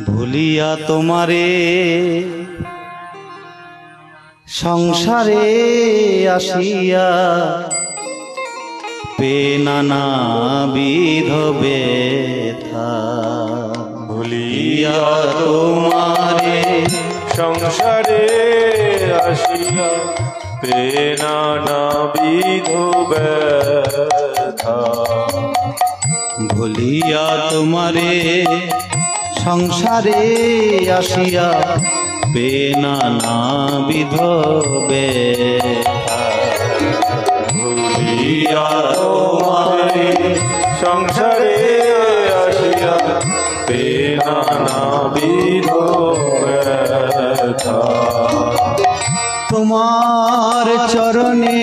ভুলিয়া তোমারে সংসারে আসিয়া পে নানা বিধ ব্যথা। ভুলিয়া তোমারে সংসারে আসিয়া পে নানা বিধ ব্যথা। ভুলিয়া তোমারে সংসারে আসিয়া পে নানা বিধ ব্যথা। ভুলিয়া তোমারে সংসারে আসিয়া পে নানা বিধ ব্যথা। তোমার চরণে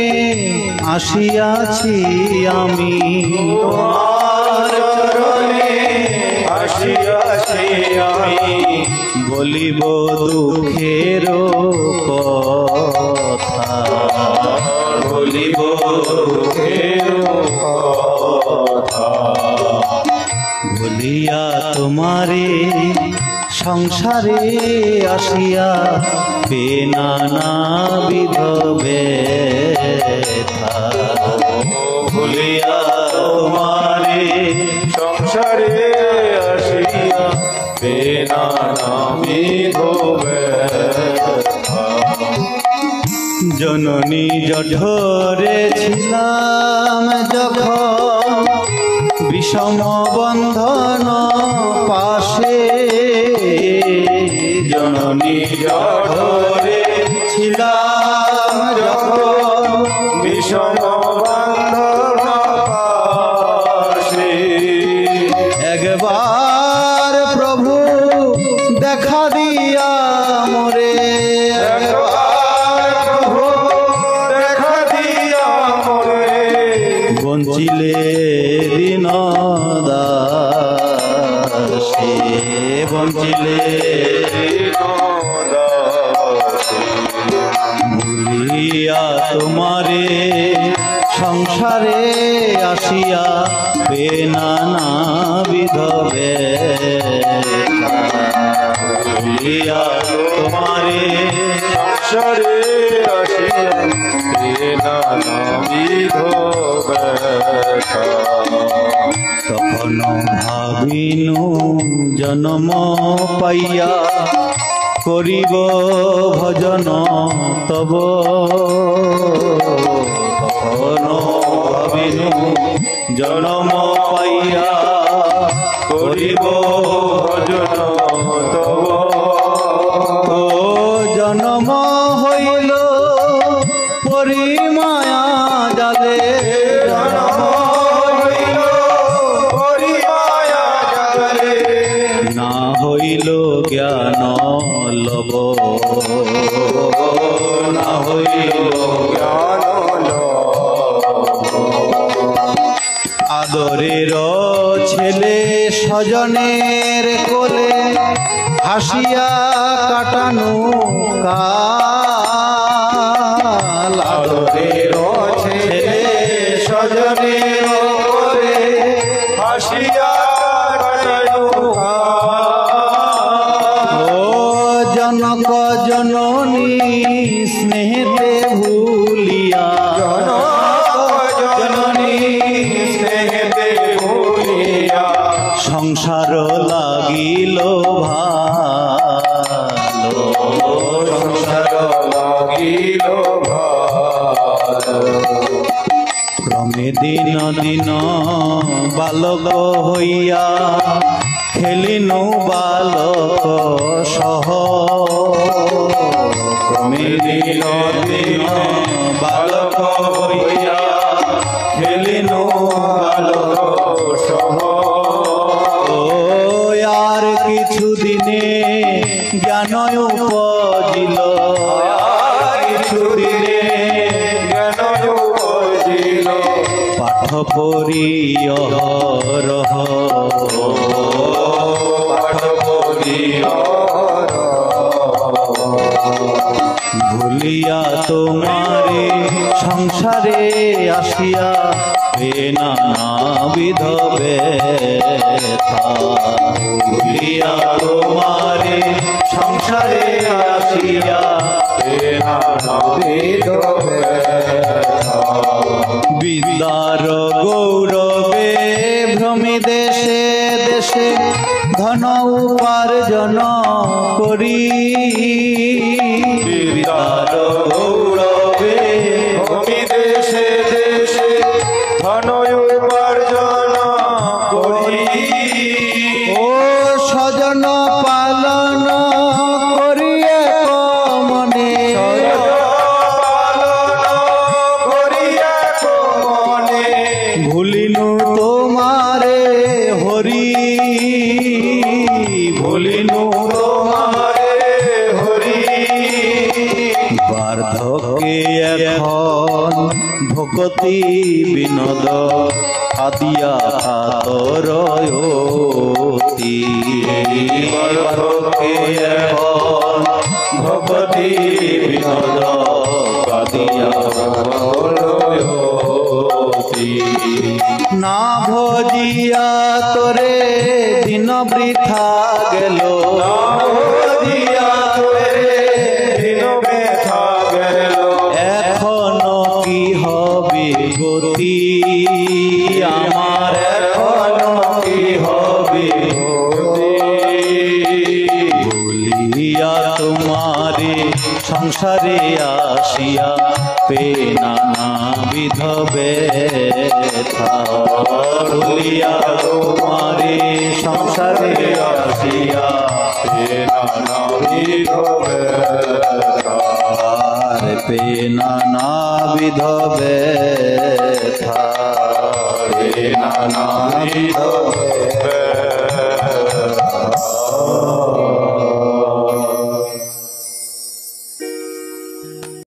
আসিয়াছি আমি, তোমার চরণে আসিয়াছি আমি, বলিব দুঃখের কথা, বলিব দুঃখের কথা। ভুলিয়া তোমারে সংসারে আসিয়া পে নানা বিধ ব্যথা। ভুলিয়া তোমারে সংসারে আসিয়া পে নানা বিধ ব্যথা। জননী জঠরে ছিলাম যখন বিষম বন্ধন পাশে, জননী জঠরে ছিলাম যখন বিষম বন্ধন পাশে। একবার প্রভু দেখা দিয়া মোরে, একবার প্রভু দেখা দিয়া মোরে, বঞ্চিলে দিন দাসে, বঞ্চিলে ভুলিয়া তোমারে সংসারে আসিয়া পে নানা বিধ ব্যথা। ভুলিয়া তোমারে সংসারে আসিয়া পে নানা বিধ ব্যথা। তখন ভাবিনু জন্ম পাইয়া করিব ভজন তব। তখন ভাবিনু জন্ম পাইয়া করিব ভজন তব। ও জন্ম হইল পরিমায়া জালে, জন্ম হইল পরিমায়া জালে, না হইল জ্ঞান লব, না হইল জ্ঞান লব। আদরের ছেলে স্বজনের কোলে হাসিয়া কাটানো কাল। আদরের ছেলে স্বজনের কোলে হাসিয়া কাটানো কাল। ও জনক জননী স্নেহেতে ভুলিয়া, জননী স্নেহেতে ভুলিয়া, সংসার লাগিল ভালো, সংসার লাগিল ভালো। ক্রমে দিন দিন বালক হইয়া খেলিনু বালক সহ। ক্রমে দিন দিন বালক হইয়া খেলিনু বালক সহ। ও আর কিছু দিনে জ্ঞান উপজিল, আর কিছু দিনে জ্ঞান উপজিল, পাঠ পড়িয় রহ। পাঠ পড়িয়া ভুলিয়া তোমারে সংসারে আসিয়া এ নানাবিধ ব্যথা ভুলিয়া তোমারে সংসারে আসিয়া বিদ্যার গৌরবে ভ্রমি দেশে দেশে ধন উপার্জন করি বিদ্যার গৌরবে ভূমি দেশে দেশে ধন উপার্জন করি ও স্বজন পালন করিয়া মনে ভুলিনু তোমারে হরি ভুলিনু তোমারে হরি বার্ধক্যে এখন ভকতি বিনোদ আদিয়া আতরয়তি বার্ধক্যে এখন ভকতি বিনোদ আদিয়া না ভজিয়া তোরে দিন বৃথা গেল এখনো কি হবে গতি আমার এখনো কি হবে বলিয়া তোমারে সংসারে আসিয়া পে নানাবিধ ব্যথা বলিয়া তোমারে সংসারে আসিয়া আর পে নানাবিধ ব্যথা নানাবিধ